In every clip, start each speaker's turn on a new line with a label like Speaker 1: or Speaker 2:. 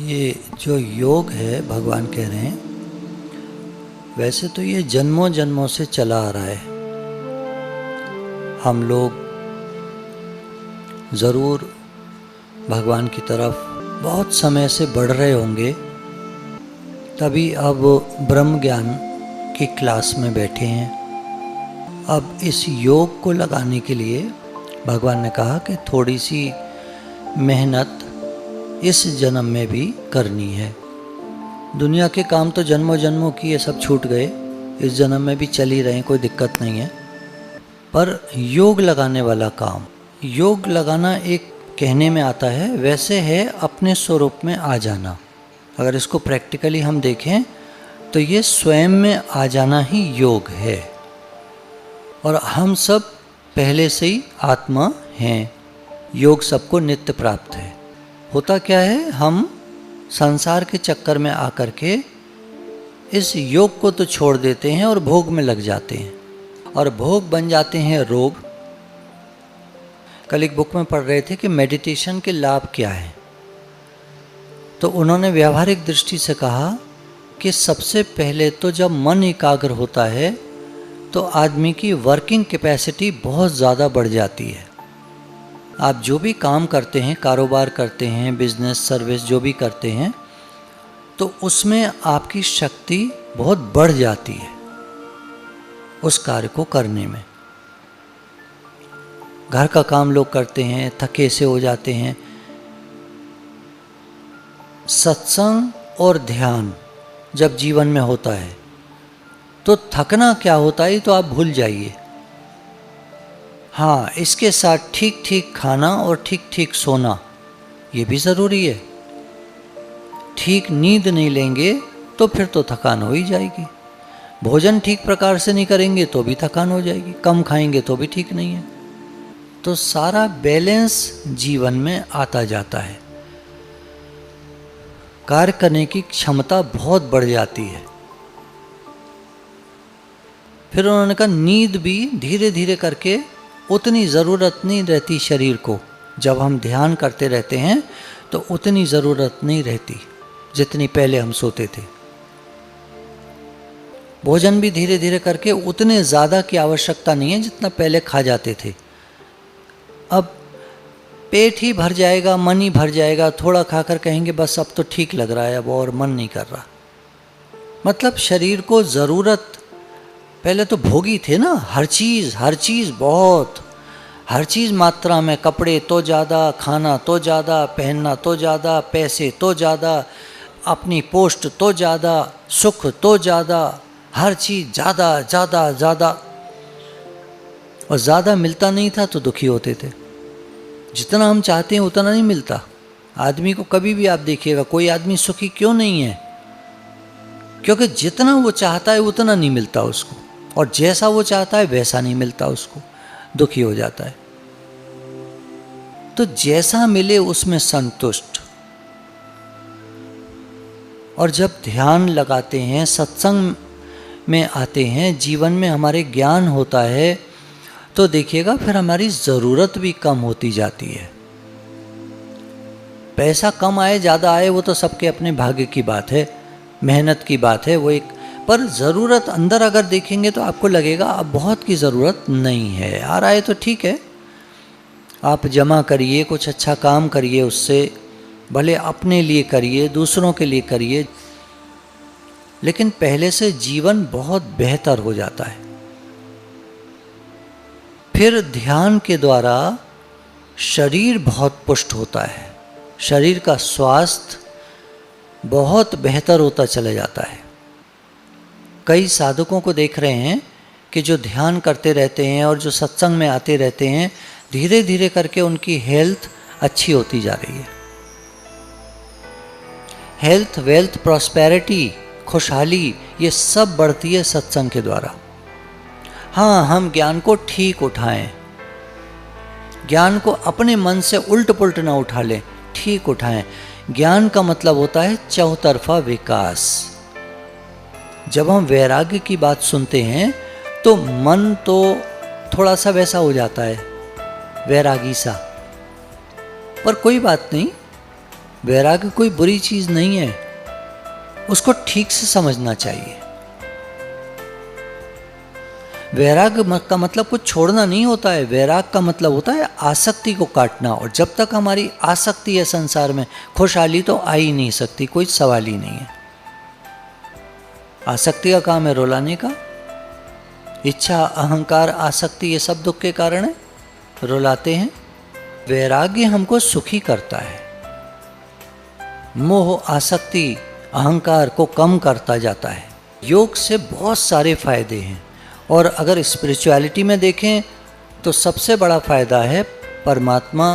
Speaker 1: ये जो योग है भगवान कह रहे हैं, वैसे तो ये जन्मों जन्मों से चला आ रहा है। हम लोग ज़रूर भगवान की तरफ बहुत समय से बढ़ रहे होंगे, तभी अब ब्रह्म ज्ञान की क्लास में बैठे हैं। अब इस योग को लगाने के लिए भगवान ने कहा कि थोड़ी सी मेहनत इस जन्म में भी करनी है। दुनिया के काम तो जन्मों जन्मों की ये सब छूट गए, इस जन्म में भी चल ही रहे, कोई दिक्कत नहीं है। पर योग लगाने वाला काम, योग लगाना एक कहने में आता है, वैसे है अपने स्वरूप में आ जाना। अगर इसको प्रैक्टिकली हम देखें तो ये स्वयं में आ जाना ही योग है। और हम सब पहले से ही आत्मा हैं। योग सबको नित्य प्राप्त है। होता क्या है, हम संसार के चक्कर में आकर के इस योग को तो छोड़ देते हैं और भोग में लग जाते हैं, और भोग बन जाते हैं रोग। कल एक बुक में पढ़ रहे थे कि मेडिटेशन के लाभ क्या हैं, तो उन्होंने व्यावहारिक दृष्टि से कहा कि सबसे पहले तो जब मन एकाग्र होता है तो आदमी की वर्किंग कैपेसिटी बहुत ज़्यादा बढ़ जाती है। आप जो भी काम करते हैं, कारोबार करते हैं, बिजनेस सर्विस जो भी करते हैं, तो उसमें आपकी शक्ति बहुत बढ़ जाती है उस कार्य को करने में। घर का काम लोग करते हैं, थके से हो जाते हैं। सत्संग और ध्यान जब जीवन में होता है तो थकना क्या होता है तो आप भूल जाइए। हाँ, इसके साथ ठीक ठीक खाना और ठीक ठीक सोना ये भी ज़रूरी है। ठीक नींद नहीं लेंगे तो फिर तो थकान हो ही जाएगी। भोजन ठीक प्रकार से नहीं करेंगे तो भी थकान हो जाएगी। कम खाएंगे तो भी ठीक नहीं है। तो सारा बैलेंस जीवन में आता जाता है। कार्य करने की क्षमता बहुत बढ़ जाती है। फिर उन्होंने कहा नींद भी धीरे धीरे करके उतनी ज़रूरत नहीं रहती शरीर को। जब हम ध्यान करते रहते हैं तो उतनी ज़रूरत नहीं रहती जितनी पहले हम सोते थे। भोजन भी धीरे धीरे करके उतने ज़्यादा की आवश्यकता नहीं है जितना पहले खा जाते थे। अब पेट ही भर जाएगा, मन ही भर जाएगा। थोड़ा खाकर कहेंगे बस अब तो ठीक लग रहा है, अब और मन नहीं कर रहा। मतलब शरीर को ज़रूरत, पहले तो भोगी थे ना, हर चीज़ बहुत, हर चीज़ मात्रा में। कपड़े तो ज़्यादा, खाना तो ज़्यादा, पहनना तो ज़्यादा, पैसे तो ज़्यादा, अपनी पोस्ट तो ज़्यादा, सुख तो ज़्यादा, हर चीज़ ज़्यादा ज़्यादा ज़्यादा। और ज़्यादा मिलता नहीं था तो दुखी होते थे। जितना हम चाहते हैं उतना नहीं मिलता। आदमी को कभी भी आप देखिएगा, कोई आदमी सुखी क्यों नहीं है? क्योंकि जितना वो चाहता है उतना नहीं मिलता उसको, और जैसा वो चाहता है वैसा नहीं मिलता उसको, दुखी हो जाता है। तो जैसा मिले उसमें संतुष्ट। और जब ध्यान लगाते हैं, सत्संग में आते हैं, जीवन में हमारे ज्ञान होता है, तो देखिएगा फिर हमारी ज़रूरत भी कम होती जाती है। पैसा कम आए ज़्यादा आए वो तो सबके अपने भाग्य की बात है, मेहनत की बात है वो एक। पर ज़रूरत अंदर अगर देखेंगे तो आपको लगेगा अब बहुत की ज़रूरत नहीं है। आ रहा है तो ठीक है, आप जमा करिए, कुछ अच्छा काम करिए, उससे भले अपने लिए करिए, दूसरों के लिए करिए, लेकिन पहले से जीवन बहुत बेहतर हो जाता है। फिर ध्यान के द्वारा शरीर बहुत पुष्ट होता है, शरीर का स्वास्थ्य बहुत बेहतर होता चला जाता है। कई साधकों को देख रहे हैं कि जो ध्यान करते रहते हैं और जो सत्संग में आते रहते हैं, धीरे धीरे करके उनकी हेल्थ अच्छी होती जा रही है। हेल्थ, वेल्थ, प्रॉस्पेरिटी, खुशहाली, ये सब बढ़ती है सत्संग के द्वारा। हाँ, हम ज्ञान को ठीक उठाएं, ज्ञान को अपने मन से उल्ट पुल्ट ना उठा लें, ठीक उठाएं। ज्ञान का मतलब होता है चौतरफा विकास। जब हम वैराग्य की बात सुनते हैं तो मन तो थोड़ा सा वैसा हो जाता है, वैरागी सा। पर कोई बात नहीं, वैराग्य कोई बुरी चीज नहीं है, उसको ठीक से समझना चाहिए। वैराग्य का मतलब कुछ छोड़ना नहीं होता है, वैराग का मतलब होता है आसक्ति को काटना। और जब तक हमारी आसक्ति है संसार में, खुशहाली तो आ ही नहीं सकती, कोई सवाल ही नहीं है। आसक्ति का काम है रुलाने का। इच्छा, अहंकार, आसक्ति ये सब दुख के कारण है, रुलाते हैं। वैराग्य हमको सुखी करता है, मोह, आसक्ति, अहंकार को कम करता जाता है। योग से बहुत सारे फायदे हैं, और अगर स्पिरिचुअलिटी में देखें तो सबसे बड़ा फायदा है परमात्मा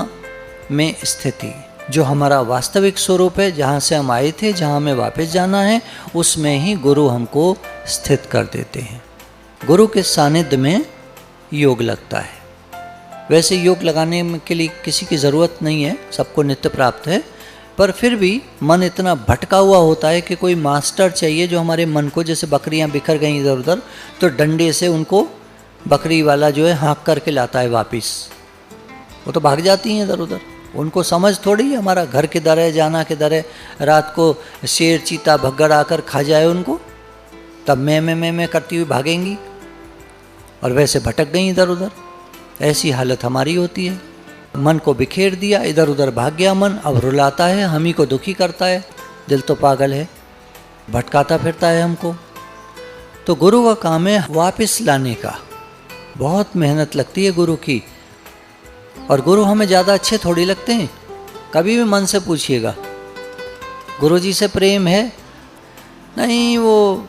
Speaker 1: में स्थिति। जो हमारा वास्तविक स्वरूप है, जहाँ से हम आए थे, जहाँ हमें वापस जाना है, उसमें ही गुरु हमको स्थित कर देते हैं। गुरु के सानिध्य में योग लगता है। वैसे योग लगाने के लिए किसी की ज़रूरत नहीं है, सबको नित्य प्राप्त है, पर फिर भी मन इतना भटका हुआ होता है कि कोई मास्टर चाहिए जो हमारे मन को, जैसे बकरियां बिखर गई इधर उधर, तो डंडे से उनको बकरी वाला जो है हाँक करके लाता है वापिस। वो तो भाग जाती हैं इधर उधर, उनको समझ थोड़ी हमारा घर किधर है, जाना किधर है। रात को शेर, चीता, भगड़ आकर खा जाए उनको, तब मैं करती हुई भागेंगी, और वैसे भटक गई इधर उधर। ऐसी हालत हमारी होती है। मन को बिखेर दिया, इधर उधर भाग गया मन, अब रुलाता है, हम ही को दुखी करता है। दिल तो पागल है, भटकाता फिरता है हमको। तो गुरु का काम है वापस लाने का। बहुत मेहनत लगती है गुरु की, और गुरु हमें ज़्यादा अच्छे थोड़ी लगते हैं। कभी भी मन से पूछिएगा, गुरु जी से प्रेम है? नहीं, वो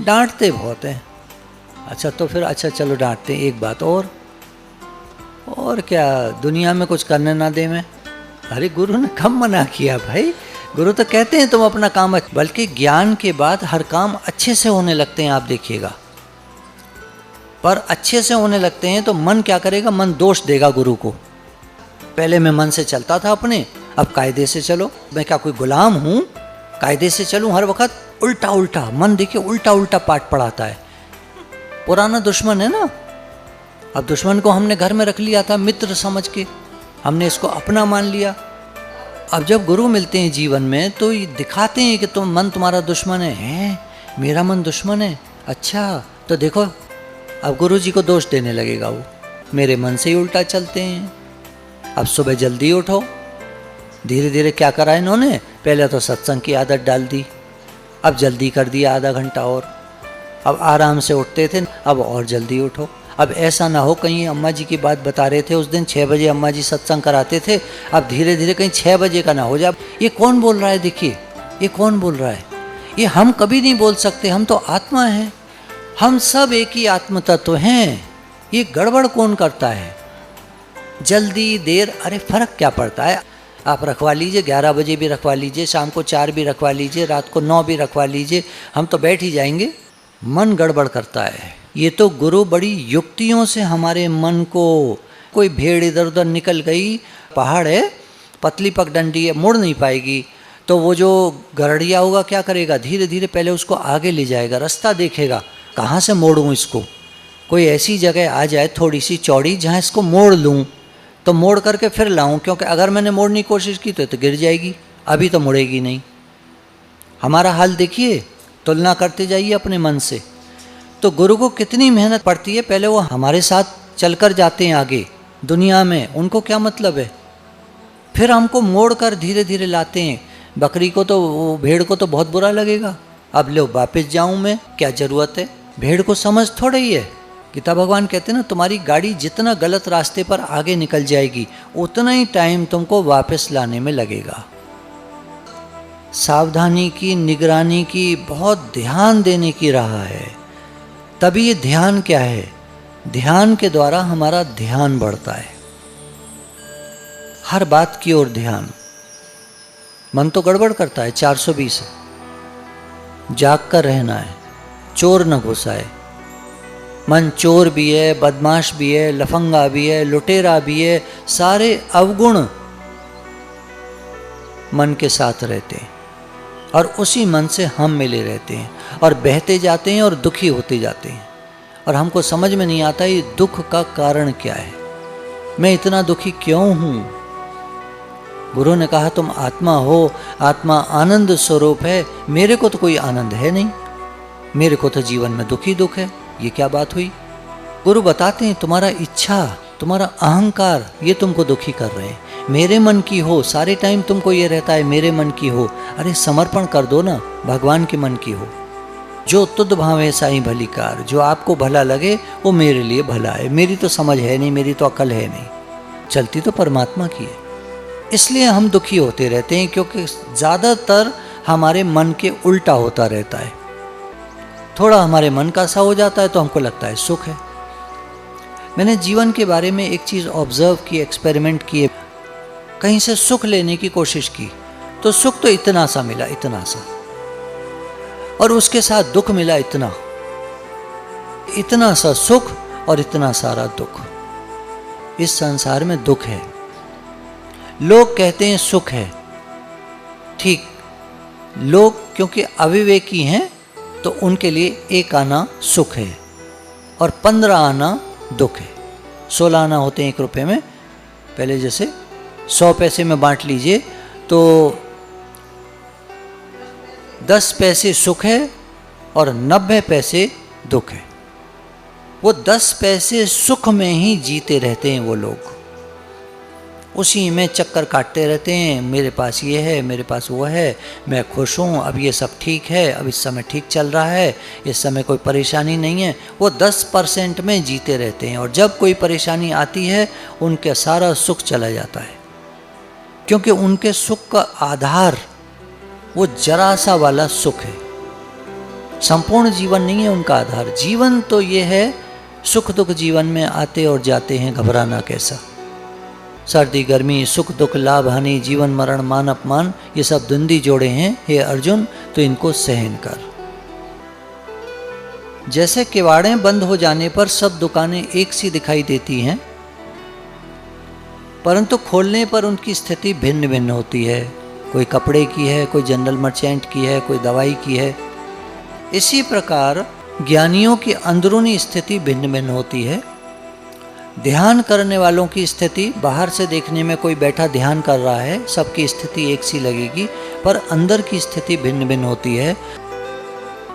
Speaker 1: डांटते बहुत हैं। अच्छा तो फिर अच्छा चलो डांटते हैं, एक बात और क्या, दुनिया में कुछ करने ना दे मैं? अरे गुरु ने कब मना किया भाई? गुरु तो कहते हैं तुम अपना काम, बल्कि ज्ञान के बाद हर काम अच्छे से होने लगते हैं, आप देखिएगा। पर अच्छे से होने लगते हैं तो मन क्या करेगा? मन दोष देगा गुरु को। पहले मैं मन से चलता था अपने, अब कायदे से चलो। मैं क्या कोई गुलाम हूँ? कायदे से चलूँ हर वक्त? उल्टा उल्टा मन, देखिए उल्टा उल्टा पाठ पढ़ाता है। पुराना दुश्मन है ना। अब दुश्मन को हमने घर में रख लिया था मित्र समझ के, हमने इसको अपना मान लिया। अब जब गुरु मिलते हैं जीवन में तो ये दिखाते हैं कि तुम मन तुम्हारा दुश्मन है? मेरा मन दुश्मन है? अच्छा तो देखो, अब गुरु जी को दोष देने लगेगा वो, मेरे मन से ही उल्टा चलते हैं। अब सुबह जल्दी उठो। धीरे धीरे क्या करा इन्होंने? पहले तो सत्संग की आदत डाल दी, अब जल्दी कर दिया आधा घंटा और। अब आराम से उठते थे, अब और जल्दी उठो। अब ऐसा ना हो कहीं, अम्मा जी की बात बता रहे थे उस दिन 6 बजे अम्मा जी सत्संग कराते थे, अब धीरे धीरे कहीं 6 बजे का ना हो जाए। ये कौन बोल रहा है? देखिए ये कौन बोल रहा है? ये हम कभी नहीं बोल सकते, हम तो आत्मा हैं, हम सब एक ही आत्म तत्व हैं। ये गड़बड़ कौन करता है? जल्दी देर, अरे फर्क क्या पड़ता है? आप रखवा लीजिए, 11 बजे भी रखवा लीजिए, शाम को 4 भी रखवा लीजिए, रात को 9 भी रखवा लीजिए, हम तो बैठ ही जाएंगे। मन गड़बड़ करता है। ये तो गुरु बड़ी युक्तियों से हमारे मन को, कोई भेड़ इधर उधर निकल गई, पहाड़ है, पतली पगडंडी है, मुड़ नहीं पाएगी, तो वो जो गरड़िया होगा क्या करेगा? धीरे धीरे पहले उसको आगे ले जाएगा, रास्ता देखेगा कहाँ से मोड़ूँ इसको। कोई ऐसी जगह आ जाए थोड़ी सी चौड़ी जहाँ इसको मोड़ लूँ, तो मोड़ करके फिर लाऊं, क्योंकि अगर मैंने मोड़ने की कोशिश की तो गिर जाएगी, अभी तो मुड़ेगी नहीं। हमारा हाल देखिए, तुलना करते जाइए अपने मन से। तो गुरु को कितनी मेहनत पड़ती है, पहले वो हमारे साथ चलकर जाते हैं आगे दुनिया में, उनको क्या मतलब है, फिर हमको मोड़ कर धीरे धीरे लाते हैं। बकरी को तो, वो भेड़ को तो बहुत बुरा लगेगा, अब लो वापस जाऊं मैं, क्या ज़रूरत है? भेड़ को समझ थोड़ा ही है। गीता भगवान कहते हैं ना, तुम्हारी गाड़ी जितना गलत रास्ते पर आगे निकल जाएगी उतना ही टाइम तुमको वापस लाने में लगेगा। सावधानी की, निगरानी की, बहुत ध्यान देने की राह है। तभी ये ध्यान क्या है? ध्यान के द्वारा हमारा ध्यान बढ़ता है, हर बात की ओर ध्यान। मन तो गड़बड़ करता है, 420 है, जाग कर रहना है, चोर न घुसाए। मन चोर भी है, बदमाश भी है, लफंगा भी है, लुटेरा भी है, सारे अवगुण मन के साथ रहते हैं, और उसी मन से हम मिले रहते हैं और बहते जाते हैं और दुखी होते जाते हैं। और हमको समझ में नहीं आता ये दुख का कारण क्या है, मैं इतना दुखी क्यों हूँ। गुरु ने कहा तुम आत्मा हो, आत्मा आनंद स्वरूप है, मेरे को तो कोई आनंद है नहीं, मेरे को तो जीवन में दुख ही दुख है। ये क्या बात हुई? गुरु बताते हैं तुम्हारा इच्छा, तुम्हारा अहंकार ये तुमको दुखी कर रहे हैं। मेरे मन की हो, सारे टाइम तुमको ये रहता है मेरे मन की हो। अरे समर्पण कर दो ना, भगवान के मन की हो। जो तुद भावे साईं भली कार, जो आपको भला लगे वो मेरे लिए भला है। मेरी तो समझ है नहीं, मेरी तो अकल है नहीं, चलती तो परमात्मा की है। इसलिए हम दुखी होते रहते हैं, क्योंकि ज़्यादातर हमारे मन के उल्टा होता रहता है। थोड़ा हमारे मन का सा हो जाता है तो हमको लगता है सुख है। मैंने जीवन के बारे में एक चीज़ ऑब्जर्व की, एक्सपेरिमेंट किए, कहीं से सुख लेने की कोशिश की तो सुख तो इतना सा मिला, इतना सा, और उसके साथ दुख मिला इतना, इतना सा सुख और इतना सारा दुख। इस संसार में दुख है। लोग कहते हैं सुख है, ठीक, लोग क्योंकि अविवेकी हैं तो उनके लिए 1 आना सुख है और 15 आना दुख है। 16 आना होते हैं 1 रुपये में। पहले जैसे 100 पैसे में बांट लीजिए तो 10 पैसे सुख है और 90 पैसे दुख है। वो 10 पैसे सुख में ही जीते रहते हैं वो लोग, उसी में चक्कर काटते रहते हैं। मेरे पास ये है, मेरे पास वो है, मैं खुश हूँ, अब ये सब ठीक है, अब इस समय ठीक चल रहा है, इस समय कोई परेशानी नहीं है। वो 10% में जीते रहते हैं और जब कोई परेशानी आती है उनका सारा सुख चला जाता है, क्योंकि उनके सुख का आधार वो जरा सा वाला सुख है। संपूर्ण जीवन नहीं है उनका आधार। जीवन तो ये है, सुख दुख जीवन में आते और जाते हैं, घबराना कैसा। सर्दी गर्मी, सुख दुख, लाभ हानि, जीवन मरण, मान अपमान, ये सब द्वंद्वी जोड़े हैं हे अर्जुन, तो इनको सहन कर। जैसे किवाड़ें बंद हो जाने पर सब दुकानें एक सी दिखाई देती हैं, परंतु खोलने पर उनकी स्थिति भिन्न भिन्न होती है। कोई कपड़े की है, कोई जनरल मर्चेंट की है, कोई दवाई की है। इसी प्रकार ज्ञानियों की अंदरूनी स्थिति भिन्न भिन्न होती है। ध्यान करने वालों की स्थिति, बाहर से देखने में कोई बैठा ध्यान कर रहा है, सबकी स्थिति एक सी लगेगी, पर अंदर की स्थिति भिन्न भिन्न होती है।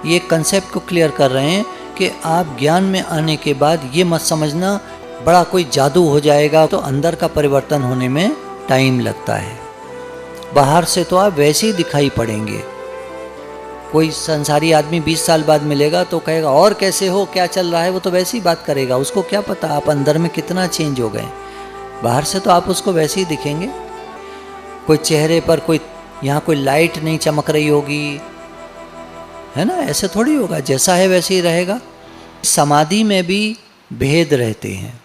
Speaker 1: ये कंसेप्ट को क्लियर कर रहे हैं कि आप ज्ञान में आने के बाद ये मत समझना बड़ा कोई जादू हो जाएगा, तो अंदर का परिवर्तन होने में टाइम लगता है। बाहर से तो आप वैसे ही दिखाई पड़ेंगे। कोई संसारी आदमी 20 साल बाद मिलेगा तो कहेगा और कैसे हो, क्या चल रहा है, वो तो वैसे ही बात करेगा। उसको क्या पता आप अंदर में कितना चेंज हो गए। बाहर से तो आप उसको वैसे ही दिखेंगे। कोई चेहरे पर कोई यहाँ कोई लाइट नहीं चमक रही होगी, है ना, ऐसे थोड़ी होगा, जैसा है वैसे ही रहेगा। समाधि में भी भेद रहते हैं।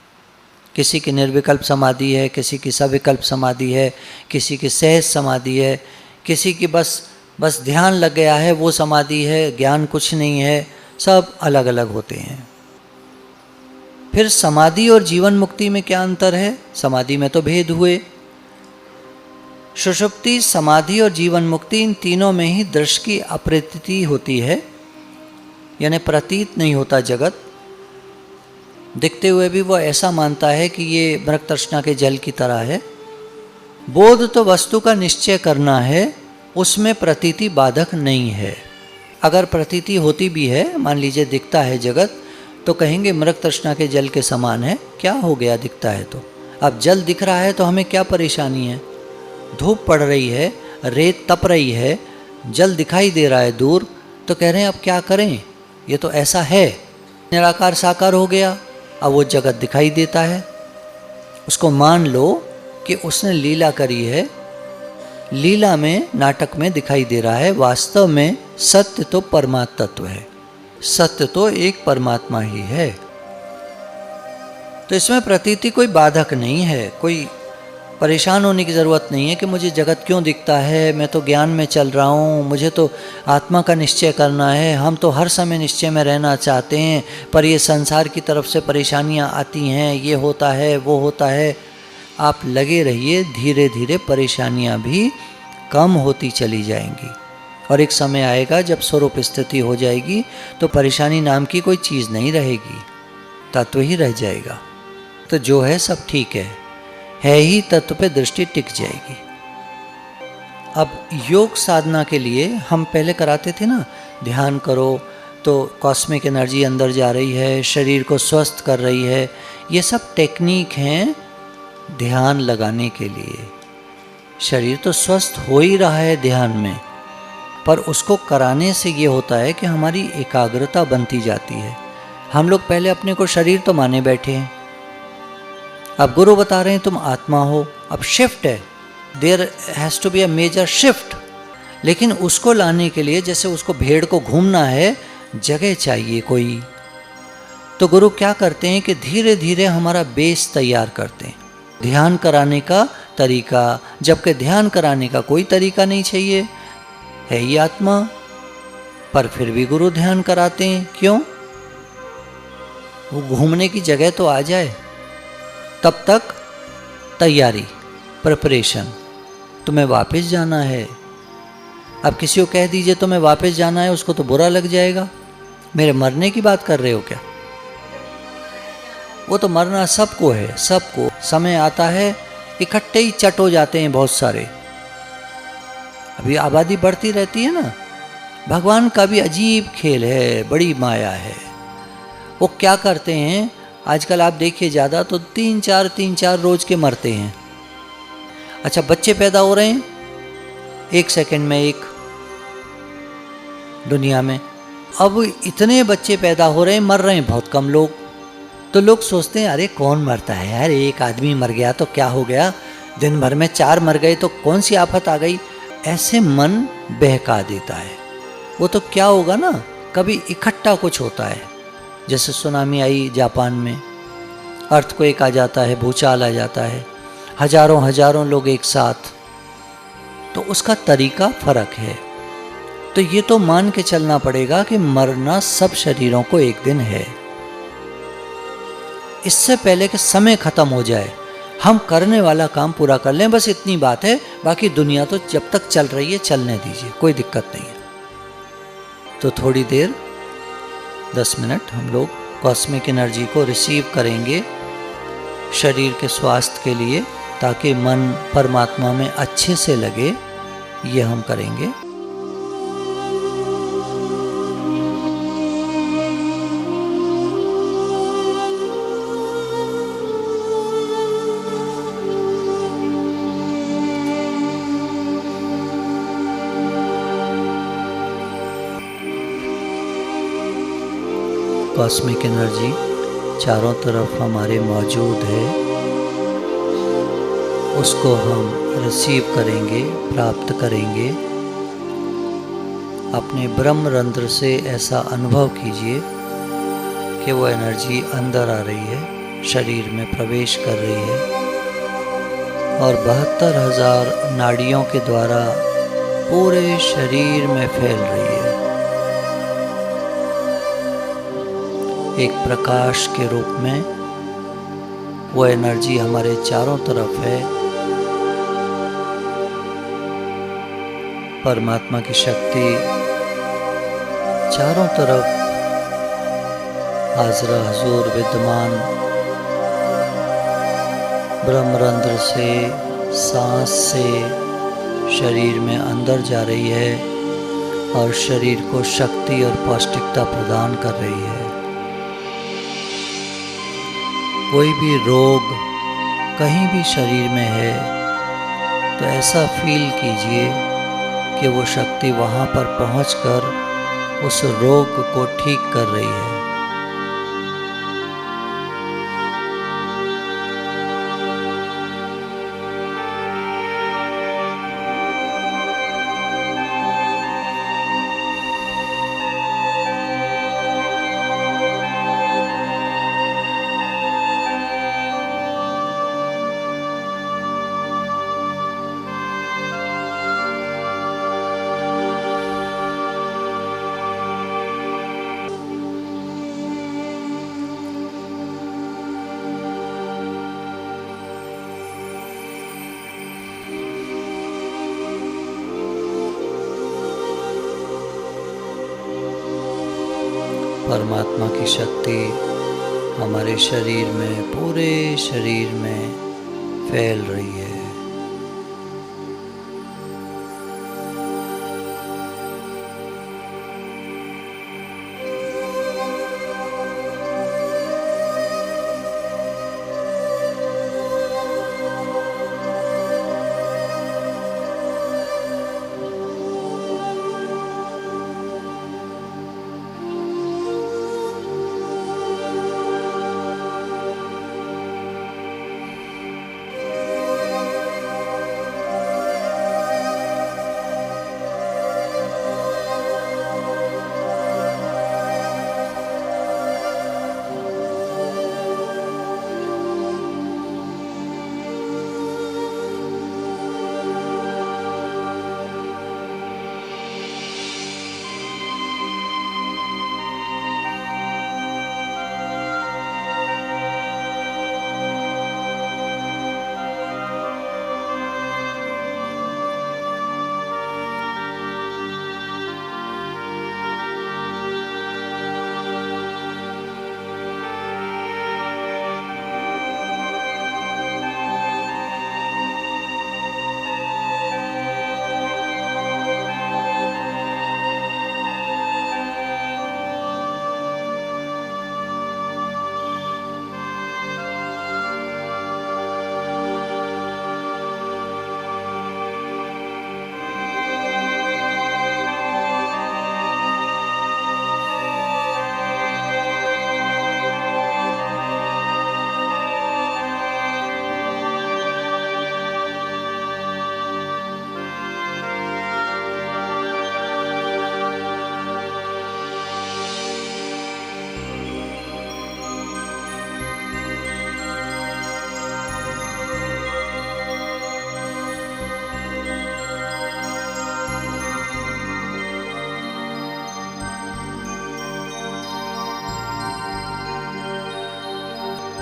Speaker 1: किसी की निर्विकल्प समाधि है, किसी की सविकल्प समाधि है, किसी की सहज समाधि है, किसी की बस ध्यान लग गया है वो समाधि है, ज्ञान कुछ नहीं है। सब अलग अलग होते हैं। फिर समाधि और जीवन मुक्ति में क्या अंतर है? समाधि में तो भेद हुए। सुषुप्ति, समाधि और जीवन मुक्ति, इन तीनों में ही दृश्य की अप्रतीति होती है, यानी प्रतीत नहीं होता जगत। दिखते हुए भी वो ऐसा मानता है कि ये मृग तृष्णा के जल की तरह है। बोध तो वस्तु का निश्चय करना है, उसमें प्रतीति बाधक नहीं है। अगर प्रतीति होती भी है, मान लीजिए दिखता है जगत, तो कहेंगे मृग तृष्णा के जल के समान है। क्या हो गया दिखता है तो? अब जल दिख रहा है तो हमें क्या परेशानी है? धूप पड़ रही है, रेत तप रही है, जल दिखाई दे रहा है दूर, तो कह रहे हैं अब क्या करें, ये तो ऐसा है। निराकार साकार हो गया, अब वो जगत दिखाई देता है। उसको मान लो कि उसने लीला करी है, लीला में, नाटक में दिखाई दे रहा है। वास्तव में सत्य तो परमात्मा तत्व है, सत्य तो एक परमात्मा ही है। तो इसमें प्रतीति कोई बाधक नहीं है, कोई परेशान होने की ज़रूरत नहीं है कि मुझे जगत क्यों दिखता है, मैं तो ज्ञान में चल रहा हूँ, मुझे तो आत्मा का निश्चय करना है। हम तो हर समय निश्चय में रहना चाहते हैं, पर ये संसार की तरफ से परेशानियाँ आती हैं, ये होता है, वो होता है। आप लगे रहिए, धीरे धीरे परेशानियाँ भी कम होती चली जाएंगी और एक समय आएगा जब स्वरूप स्थिति हो जाएगी तो परेशानी नाम की कोई चीज़ नहीं रहेगी, तत्व ही रह जाएगा। तो जो है सब ठीक है ही तत्व पे दृष्टि टिक जाएगी। अब योग साधना के लिए हम पहले कराते थे ना, ध्यान करो तो कॉस्मिक एनर्जी अंदर जा रही है, शरीर को स्वस्थ कर रही है। ये सब टेक्निक हैं ध्यान लगाने के लिए। शरीर तो स्वस्थ हो ही रहा है ध्यान में, पर उसको कराने से ये होता है कि हमारी एकाग्रता बनती जाती है। हम लोग पहले अपने को शरीर तो माने बैठे हैं, अब गुरु बता रहे हैं तुम आत्मा हो। अब शिफ्ट है, there has to be a major shift. लेकिन उसको लाने के लिए, जैसे उसको भेड़ को घूमना है, जगह चाहिए कोई। तो गुरु क्या करते हैं कि धीरे धीरे हमारा बेस तैयार करते हैं, ध्यान कराने का तरीका। जबकि ध्यान कराने का कोई तरीका नहीं चाहिए, है ही आत्मा, पर फिर भी गुरु ध्यान कराते हैं। क्यों? वो घूमने की जगह तो आ जाए, तब तक तैयारी, प्रिपरेशन। तुम्हें वापस जाना है। अब किसी को कह दीजिए तुम्हें वापस जाना है, उसको तो बुरा लग जाएगा। मेरे मरने की बात कर रहे हो क्या? वो तो मरना सबको है, सबको समय आता है, इकट्ठे ही चट हो जाते हैं बहुत सारे। अभी आबादी बढ़ती रहती है ना। भगवान का भी अजीब खेल है, बड़ी माया है। वो क्या करते हैं आजकल आप देखिए, ज़्यादा तो 3-4 रोज के मरते हैं। अच्छा, बच्चे पैदा हो रहे हैं 1 सेकंड में एक दुनिया में। अब इतने बच्चे पैदा हो रहे हैं, मर रहे हैं बहुत कम लोग। तो लोग सोचते हैं अरे कौन मरता है यार, एक आदमी मर गया तो क्या हो गया, दिन भर में 4 मर गए तो कौन सी आफत आ गई। ऐसे मन बहका देता है। वो तो क्या होगा ना, कभी इकट्ठा कुछ होता है, जैसे सुनामी आई जापान में, अर्थक्वेक आ जाता है, भूचाल आ जाता है, हजारों लोग एक साथ। तो उसका तरीका फर्क है। तो ये तो मान के चलना पड़ेगा कि मरना सब शरीरों को एक दिन है। इससे पहले कि समय खत्म हो जाए, हम करने वाला काम पूरा कर लें, बस इतनी बात है। बाकी दुनिया तो जब तक चल रही है चलने दीजिए, कोई दिक्कत नहीं है। तो थोड़ी देर 10 मिनट हम लोग कॉस्मिक एनर्जी को रिसीव करेंगे शरीर के स्वास्थ्य के लिए, ताकि मन परमात्मा में अच्छे से लगे। ये हम करेंगे। कॉस्मिक एनर्जी चारों तरफ हमारे मौजूद है, उसको हम रिसीव करेंगे, प्राप्त करेंगे। अपने ब्रह्मरंध्र से ऐसा अनुभव कीजिए कि वो एनर्जी अंदर आ रही है, शरीर में प्रवेश कर रही है और 72,000 नाड़ियों के द्वारा पूरे शरीर में फैल रही है। एक प्रकाश के रूप में वो एनर्जी हमारे चारों तरफ है। परमात्मा की शक्ति चारों तरफ हाज़िर हुज़ूर विद्यमान। ब्रह्मरंध्र से, सांस से शरीर में अंदर जा रही है और शरीर को शक्ति और पौष्टिकता प्रदान कर रही है। कोई भी रोग कहीं भी शरीर में है तो ऐसा फील कीजिए कि वो शक्ति वहाँ पर पहुँचकर उस रोग को ठीक कर रही है। परमात्मा की शक्ति हमारे शरीर में, पूरे शरीर में फैल रही है।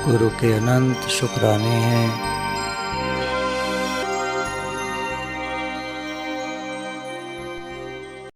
Speaker 1: गुरु के अनंत शुक्राने हैं।